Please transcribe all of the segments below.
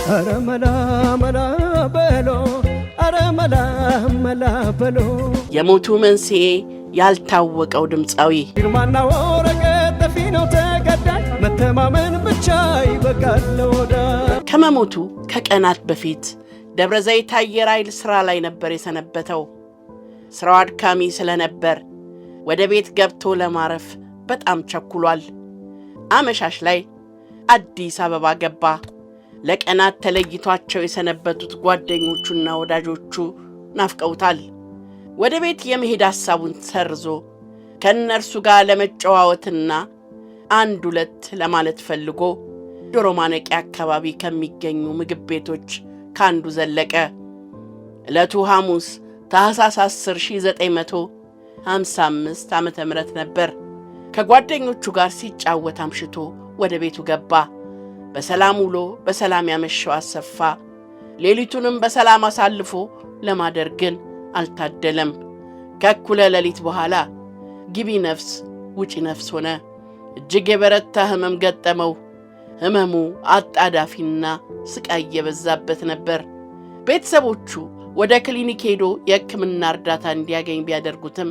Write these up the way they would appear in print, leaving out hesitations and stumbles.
አረመላ መላ በሎ አረመላ መላ በሎ የሞቱ መንስኤ ያልታወቀው ድምፃዊ ግርማና ወረቀት ጠፊ ነው ተገዳይ መተማመን ብቻ ይበቃል ለወዳጅ ከመሞቱ ከቀናት በፊት ደብረ ዘይት አየር ኃይል ሥራ ላይ ነበር የሰነበተው። ሥራው አድካሚ ስለነበር ወደ ቤት ገብቶ ለማረፍ በጣም ቸኩሏል። አመሻሽ ላይ አዲስ አበባ ገባ። ለቀናት ተለይቷቸው የሰነበቱት ጓደኞቹና ወዳጆቹ ናፍቀውታል። ወደ ቤት የመሄድ ሐሳቡን ሰርዞ ከእነርሱ ጋር ለመጨዋወትና አንድ ሁለት ለማለት ፈልጎ ዶሮ ማነቂያ አካባቢ ከሚገኙ ምግብ ቤቶች ካንዱ ዘለቀ። ዕለቱ ሐሙስ ታኅሳስ 10 1955 ዓመተ ምህረት ነበር። ከጓደኞቹ ጋር ሲጫወት አምሽቶ ወደ ቤቱ ገባ። በሰላም ውሎ በሰላም ያመሸው አሰፋ ሌሊቱንም በሰላም አሳልፎ ለማደር ግን አልታደለም። ከእኩለ ሌሊት በኋላ ግቢ ነፍስ ውጪ ነፍስ ሆነ። እጅግ የበረታ ሕመም ገጠመው። ሕመሙ አጣዳፊና ስቃይ የበዛበት ነበር። ቤተሰቦቹ ወደ ክሊኒክ ሄዶ የሕክምና እርዳታ እንዲያገኝ ቢያደርጉትም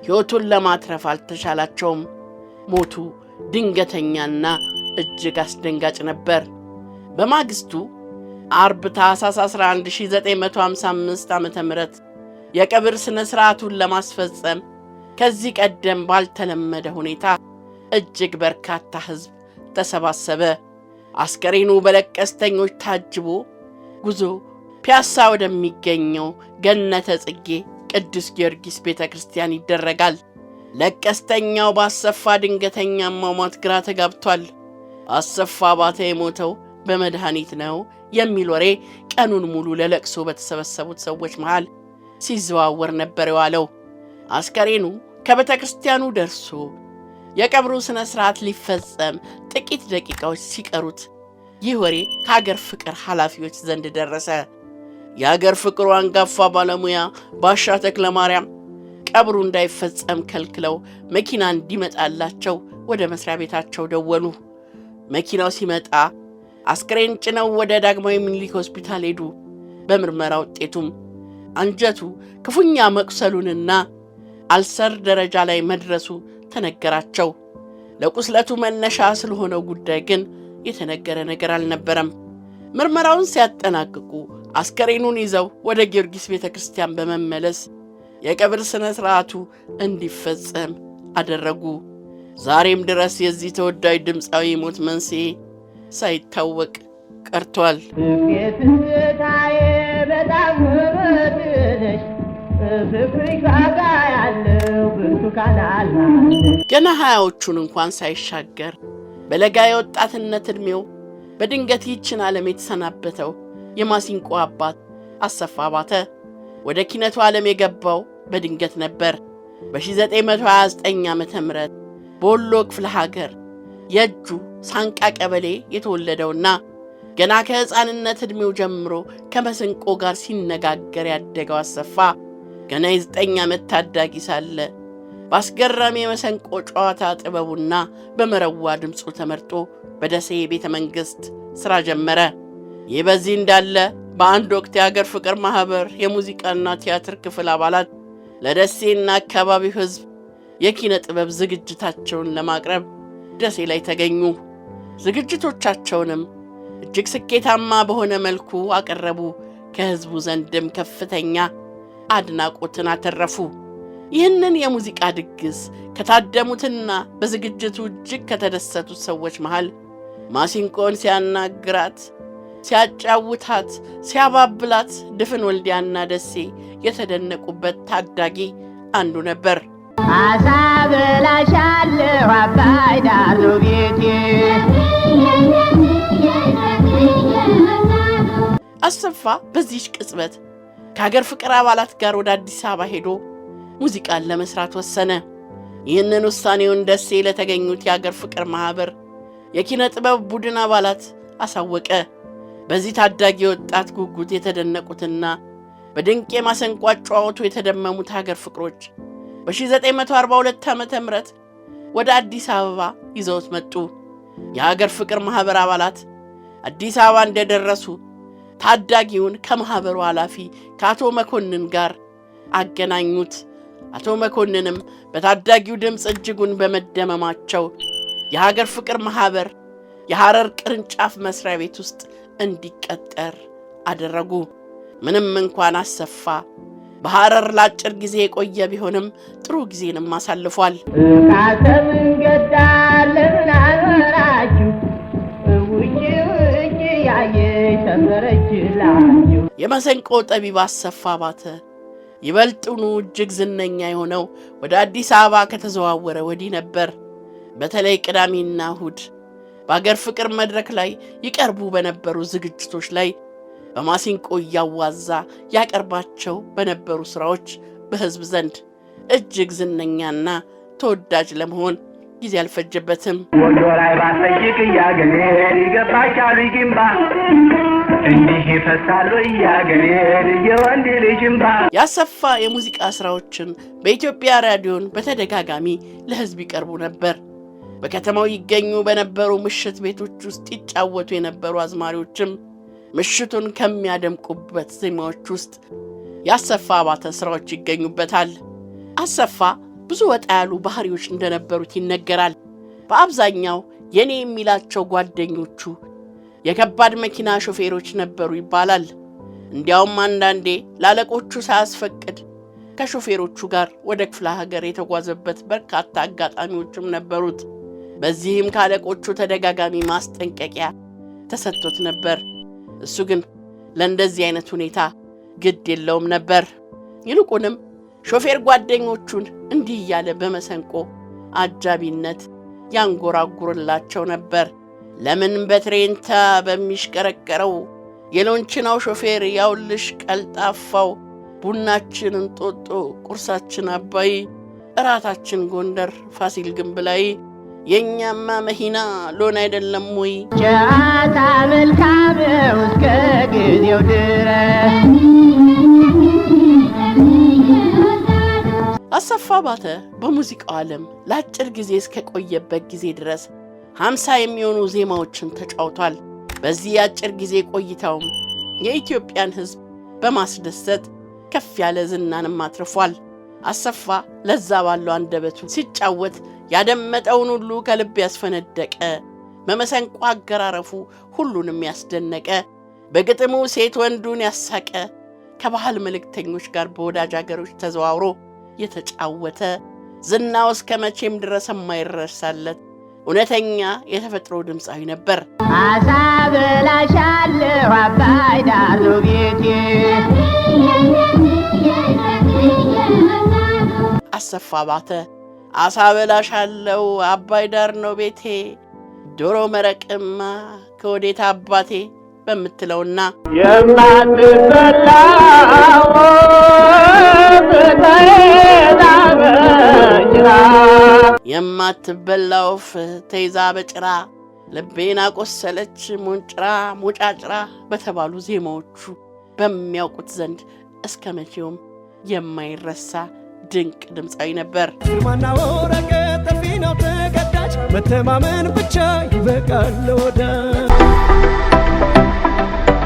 ሕይወቱን ለማትረፍ አልተቻላቸውም። ሞቱ ድንገተኛና እጅግ አስደንጋጭ ነበር። በማግስቱ አርብ ታኅሳስ 11 1955 ዓመተ ምህረት የቀብር ሥነ ሥርዓቱን ለማስፈጸም ከዚህ ቀደም ባልተለመደ ሁኔታ እጅግ በርካታ ሕዝብ ተሰባሰበ። አስከሬኑ በለቀስተኞች ታጅቦ ጉዞ ፒያሳ ወደሚገኘው ገነተ ጽጌ ቅዱስ ጊዮርጊስ ቤተ ክርስቲያን ይደረጋል። ለቀስተኛው በአሰፋ ድንገተኛ አሟሟት ግራ ተጋብቷል። አሰፋ ባተ የሞተው በመድኃኒት ነው የሚል ወሬ ቀኑን ሙሉ ለለቅሶ በተሰበሰቡት ሰዎች መሃል ሲዘዋወር ነበር የዋለው። አስከሬኑ ከቤተ ክርስቲያኑ ደርሶ የቀብሩ ሥነ ሥርዓት ሊፈጸም ጥቂት ደቂቃዎች ሲቀሩት ይህ ወሬ ከአገር ፍቅር ኃላፊዎች ዘንድ ደረሰ። የአገር ፍቅሩ አንጋፋ ባለሙያ ባሻ ተክለ ማርያም ቀብሩ እንዳይፈጸም ከልክለው መኪና እንዲመጣላቸው ወደ መስሪያ ቤታቸው ደወሉ። መኪናው ሲመጣ አስከሬን ጭነው ወደ ዳግማዊ ምኒልክ ሆስፒታል ሄዱ። በምርመራ ውጤቱም አንጀቱ ክፉኛ መቁሰሉንና አልሰር ደረጃ ላይ መድረሱ ተነገራቸው። ለቁስለቱ መነሻ ስለሆነው ጉዳይ ግን የተነገረ ነገር አልነበረም። ምርመራውን ሲያጠናቅቁ አስከሬኑን ይዘው ወደ ጊዮርጊስ ቤተ ክርስቲያን በመመለስ የቀብር ሥነ ሥርዓቱ እንዲፈጸም አደረጉ። ዛሬም ድረስ የዚህ ተወዳጅ ድምፃዊ ሞት መንስኤ ሳይታወቅ ቀርቷል። ገና ሀያዎቹን እንኳን ሳይሻገር በለጋ የወጣትነት ዕድሜው በድንገት ይችን ዓለም የተሰናበተው የማሲንቆ አባት አሰፋ ባተ ወደ ኪነቱ ዓለም የገባው በድንገት ነበር። በ1929 ዓመተ ምህረት በወሎ ክፍለ ሀገር የእጁ ሳንቃ ቀበሌ የተወለደውና ገና ከሕፃንነት ዕድሜው ጀምሮ ከመሰንቆ ጋር ሲነጋገር ያደገው አሰፋ ገና የ9 ዓመት ታዳጊ ሳለ በአስገራሚ የመሰንቆ ጨዋታ ጥበቡና በመረዋ ድምፁ ተመርጦ በደሴ ቤተ መንግሥት ሥራ ጀመረ። ይህ በዚህ እንዳለ በአንድ ወቅት የአገር ፍቅር ማኅበር የሙዚቃና ቲያትር ክፍል አባላት ለደሴና አካባቢው ሕዝብ የኪነ ጥበብ ዝግጅታቸውን ለማቅረብ ደሴ ላይ ተገኙ። ዝግጅቶቻቸውንም እጅግ ስኬታማ በሆነ መልኩ አቀረቡ። ከሕዝቡ ዘንድም ከፍተኛ አድናቆትን አተረፉ። ይህንን የሙዚቃ ድግስ ከታደሙትና በዝግጅቱ እጅግ ከተደሰቱት ሰዎች መሃል ማሲንቆን ሲያናግራት፣ ሲያጫውታት፣ ሲያባብላት ድፍን ወልዲያና ደሴ የተደነቁበት ታዳጊ አንዱ ነበር። አሳበላሻለሁ አባይ ዳር ነው ቤቴ። አሰፋ በዚህች ቅጽበት ከሀገር ፍቅር አባላት ጋር ወደ አዲስ አበባ ሄዶ ሙዚቃን ለመስራት ወሰነ። ይህንን ውሳኔውን ደሴ ለተገኙት የሀገር ፍቅር ማኅበር የኪነ ጥበብ ቡድን አባላት አሳወቀ። በዚህ ታዳጊ ወጣት ጉጉት የተደነቁትና በድንቅ የማሰንቆ አጨዋወቱ የተደመሙት ሀገር ፍቅሮች በ1942 ዓመተ ምህረት ወደ አዲስ አበባ ይዘውት መጡ። የሀገር ፍቅር ማኅበር አባላት አዲስ አበባ እንደደረሱ ታዳጊውን ከማህበሩ ኃላፊ ከአቶ መኮንን ጋር አገናኙት። አቶ መኮንንም በታዳጊው ድምፅ እጅጉን በመደመማቸው የሀገር ፍቅር ማህበር የሐረር ቅርንጫፍ መስሪያ ቤት ውስጥ እንዲቀጠር አደረጉ። ምንም እንኳን አሰፋ በሐረር ላጭር ጊዜ የቆየ ቢሆንም ጥሩ ጊዜንም አሳልፏል። የመሰንቆ ጠቢብ አሰፋ ባተ ይበልጡኑ እጅግ ዝነኛ የሆነው ወደ አዲስ አበባ ከተዘዋወረ ወዲህ ነበር። በተለይ ቅዳሜና እሁድ በአገር ፍቅር መድረክ ላይ ይቀርቡ በነበሩ ዝግጅቶች ላይ በማሲንቆ እያዋዛ ያቀርባቸው በነበሩ ሥራዎች በሕዝብ ዘንድ እጅግ ዝነኛና ተወዳጅ ለመሆን ጊዜ አልፈጀበትም። ወንዶ ላይ ባሰይቅ ያገኔ ይገባቻሉ ይግምባ እንዲህ ይፈሳሉ ያገኔ የወንድ ልጅምባ። ያሰፋ የሙዚቃ ሥራዎችን በኢትዮጵያ ራዲዮን በተደጋጋሚ ለሕዝብ ይቀርቡ ነበር። በከተማው ይገኙ በነበሩ ምሽት ቤቶች ውስጥ ይጫወቱ የነበሩ አዝማሪዎችም ምሽቱን ከሚያደምቁበት ዜማዎች ውስጥ ያሰፋ ባተ ሥራዎች ይገኙበታል። አሰፋ ብዙ ወጣ ያሉ ባህሪዎች እንደነበሩት ይነገራል። በአብዛኛው የኔ የሚላቸው ጓደኞቹ የከባድ መኪና ሾፌሮች ነበሩ ይባላል። እንዲያውም አንዳንዴ ላለቆቹ ሳያስፈቅድ ከሾፌሮቹ ጋር ወደ ክፍለ ሀገር የተጓዘበት በርካታ አጋጣሚዎችም ነበሩት። በዚህም ካለቆቹ ተደጋጋሚ ማስጠንቀቂያ ተሰጥቶት ነበር። እሱ ግን ለእንደዚህ አይነት ሁኔታ ግድ የለውም ነበር። ይልቁንም ሾፌር ጓደኞቹን እንዲህ እያለ በመሰንቆ አጃቢነት ያንጎራጉርላቸው ነበር። ለምን በትሬንታ በሚሽቀረቀረው የሎንችናው ሾፌር ያውልሽ ቀልጣፋው ቡናችን እንጦጦ ቁርሳችን አባይ እራታችን ጎንደር ፋሲል ግንብ ላይ የኛማ መኪና ሎን አይደለም ወይ? ጫታ መልካም እስከ ጊዜው ድረስ። አሰፋ ባተ በሙዚቃው ዓለም ለአጭር ጊዜ እስከ ቆየበት ጊዜ ድረስ 50 የሚሆኑ ዜማዎችን ተጫውቷል። በዚህ አጭር ጊዜ ቆይታውም የኢትዮጵያን ሕዝብ በማስደሰት ከፍ ያለ ዝናንም አትርፏል። አሰፋ ለዛ ባለው አንደበቱ ሲጫወት ያደመጠውን ሁሉ ከልብ ያስፈነደቀ፣ በመሰንቆ አገራረፉ ሁሉንም ያስደነቀ፣ በግጥሙ ሴት ወንዱን ያሳቀ፣ ከባህል መልእክተኞች ጋር በወዳጅ አገሮች ተዘዋውሮ የተጫወተ፣ ዝናው እስከ መቼም ድረስ የማይረሳለት እውነተኛ የተፈጥሮ ድምፃዊ ነበር። አሳብላሻለሁ አባይ ዳር ነው ቤቴ። አሰፋ ባተ አሳብላሻለሁ አባይ ዳር ነው ቤቴ፣ ዶሮ መረቅማ ከወዴት አባቴ በምትለውና የማትበላው ተይዛ በጭራ ልቤን አቆሰለች ሙንጭራ ሙጫጭራ በተባሉ ዜማዎቹ በሚያውቁት ዘንድ እስከ መቼውም የማይረሳ ድንቅ ድምፃዊ ነበር። ግርማና ወረቀት ጠፊ ነው ተቀዳጅ መተማመን ብቻ ይበቃል ለወዳጅ።